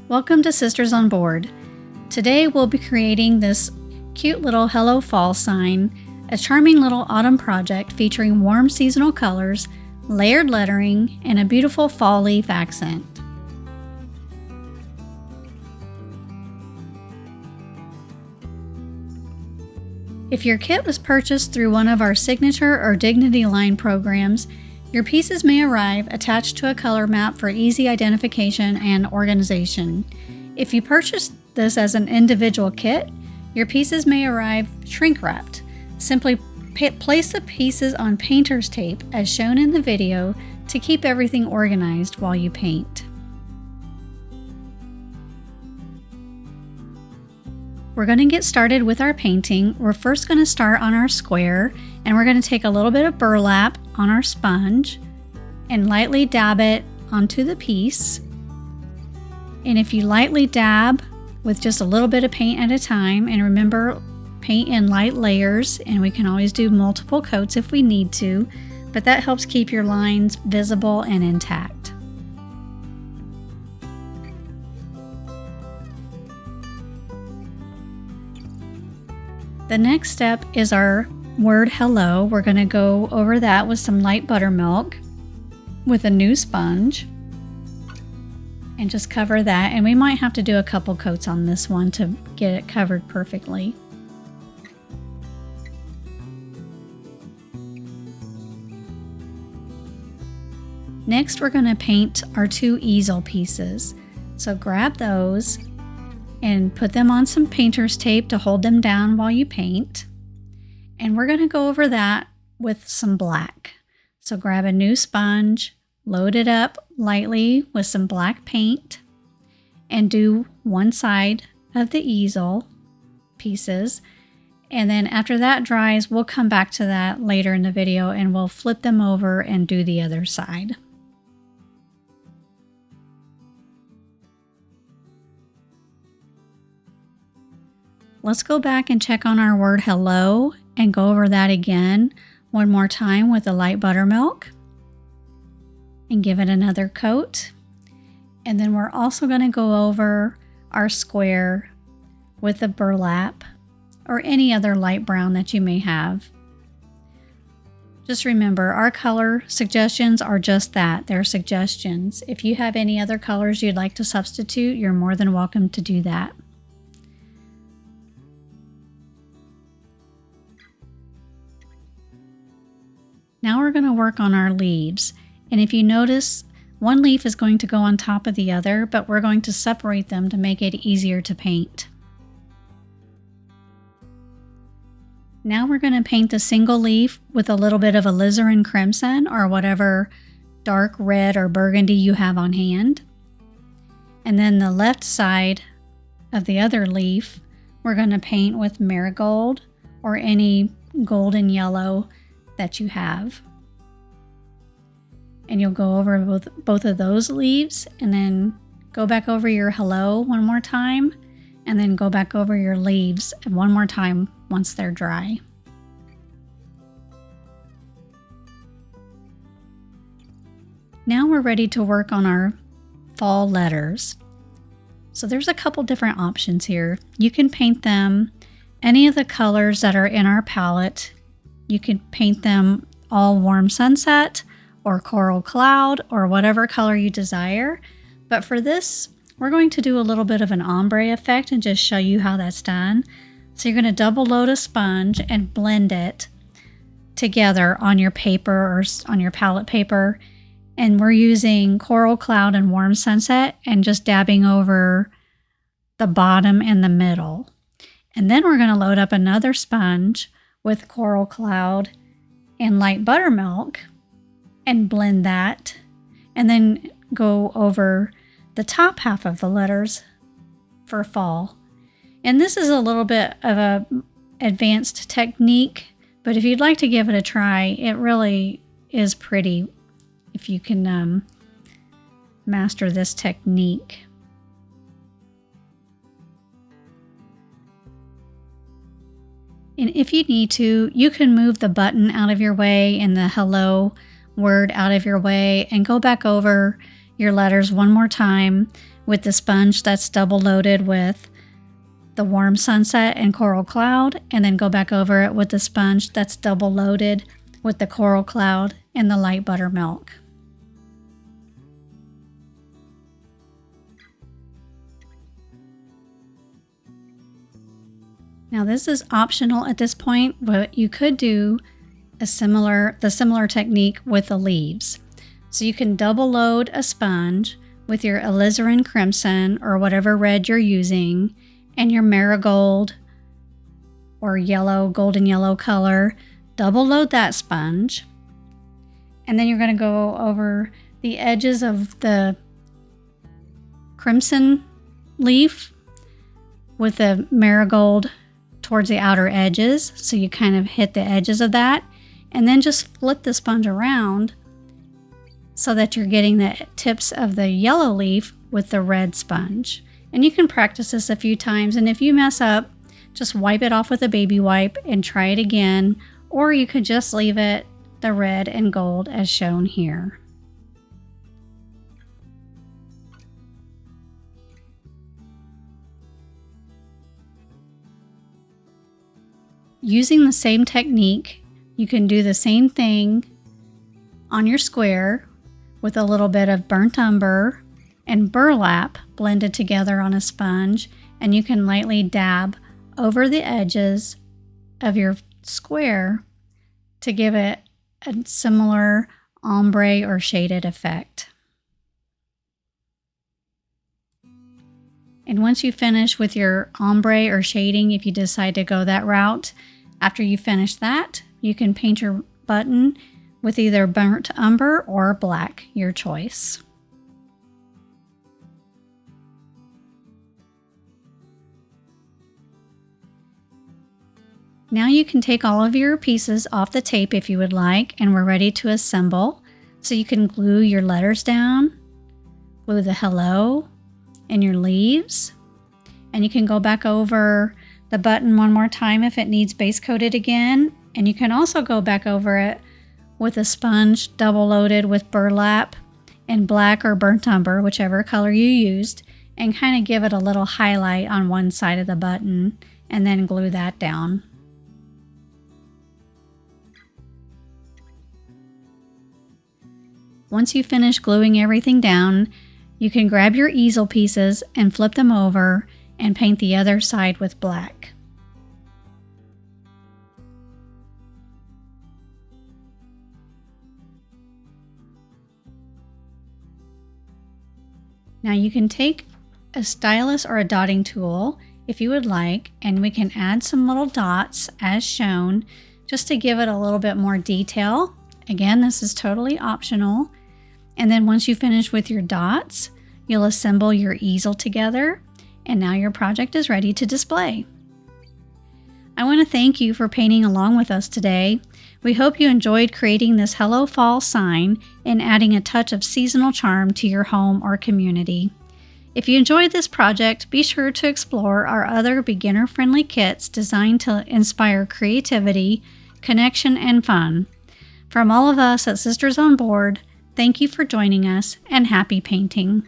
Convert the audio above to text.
Welcome to Sisters on Board. Today we'll be creating this cute little Hello Fall sign, a charming little autumn project featuring warm seasonal colors, layered lettering, and a beautiful fall leaf accent. If your kit was purchased through one of our Signature or Dignity Line programs, your pieces may arrive attached to a color map for easy identification and organization. If you purchased this as an individual kit, your pieces may arrive shrink-wrapped. Simply place the pieces on painter's tape as shown in the video to keep everything organized while you paint. We're going to get started with our painting. We're first going to start on our square, and we're going to take a little bit of burlap on our sponge and lightly dab it onto the piece. And if you lightly dab with just a little bit of paint at a time, and remember, paint in light layers, and we can always do multiple coats if we need to, but that helps keep your lines visible and intact. The next step is our word hello. We're going to go over that with some light buttermilk with a new sponge and just cover that. And we might have to do a couple coats on this one to get it covered perfectly. Next, we're going to paint our two easel pieces. So grab those and put them on some painter's tape to hold them down while you paint. And we're going to go over that with some black. So grab a new sponge, load it up lightly with some black paint, and do one side of the easel pieces. And then after that dries, we'll come back to that later in the video and we'll flip them over and do the other side. Let's go back and check on our word hello and go over that again one more time with the light buttermilk and give it another coat. And then we're also going to go over our square with the burlap or any other light brown that you may have. Just remember, our color suggestions are just that, they're suggestions. If you have any other colors you'd like to substitute, you're more than welcome to do that. Now we're going to work on our leaves, and if you notice, one leaf is going to go on top of the other, but we're going to separate them to make it easier to paint. Now we're going to paint the single leaf with a little bit of alizarin crimson or whatever dark red or burgundy you have on hand. And then the left side of the other leaf, we're going to paint with marigold or any golden yellow that you have. And you'll go over both of those leaves and then go back over your hello one more time and then go back over your leaves one more time once they're dry. Now we're ready to work on our fall letters. So there's a couple different options here. You can paint them any of the colors that are in our palette. You can paint them all warm sunset or coral cloud or whatever color you desire. But for this, we're going to do a little bit of an ombre effect and just show you how that's done. So you're going to double load a sponge and blend it together on your paper or on your palette paper. And we're using coral cloud and warm sunset and just dabbing over the bottom and the middle. And then we're going to load up another sponge with coral cloud and light buttermilk and blend that, and then go over the top half of the letters for fall. And this is a little bit of a advanced technique, but if you'd like to give it a try, it really is pretty if you can master this technique. And if you need to, you can move the button out of your way and the hello word out of your way and go back over your letters one more time with the sponge that's double loaded with the warm sunset and coral cloud, and then go back over it with the sponge that's double loaded with the coral cloud and the light buttermilk. Now this is optional at this point, but you could do the similar technique with the leaves. So you can double load a sponge with your alizarin crimson or whatever red you're using, and your marigold or yellow, golden yellow color. Double load that sponge, and then you're going to go over the edges of the crimson leaf with the marigold towards the outer edges, so you kind of hit the edges of that, and then just flip the sponge around so that you're getting the tips of the yellow leaf with the red sponge. And you can practice this a few times, and if you mess up, just wipe it off with a baby wipe and try it again, or you could just leave it the red and gold as shown here. Using the same technique, you can do the same thing on your square with a little bit of burnt umber and burlap blended together on a sponge, and you can lightly dab over the edges of your square to give it a similar ombre or shaded effect. And once you finish with your ombre or shading, if you decide to go that route, after you finish that, you can paint your button with either burnt umber or black, your choice. Now you can take all of your pieces off the tape if you would like, and we're ready to assemble. So you can glue your letters down, glue the hello and your leaves, and you can go back over the button one more time if it needs base coated again, and you can also go back over it with a sponge double loaded with burlap and black or burnt umber, whichever color you used, and kind of give it a little highlight on one side of the button and then glue that down. Once you finish gluing everything down, you can grab your easel pieces and flip them over and paint the other side with black. Now you can take a stylus or a dotting tool if you would like, and we can add some little dots as shown just to give it a little bit more detail. Again, this is totally optional. And then once you finish with your dots, you'll assemble your easel together, and now your project is ready to display. I want to thank you for painting along with us today. We hope you enjoyed creating this Hello Fall sign and adding a touch of seasonal charm to your home or community. If you enjoyed this project, be sure to explore our other beginner-friendly kits designed to inspire creativity, connection, and fun. From all of us at Sisters on Board, thank you for joining us, and happy painting.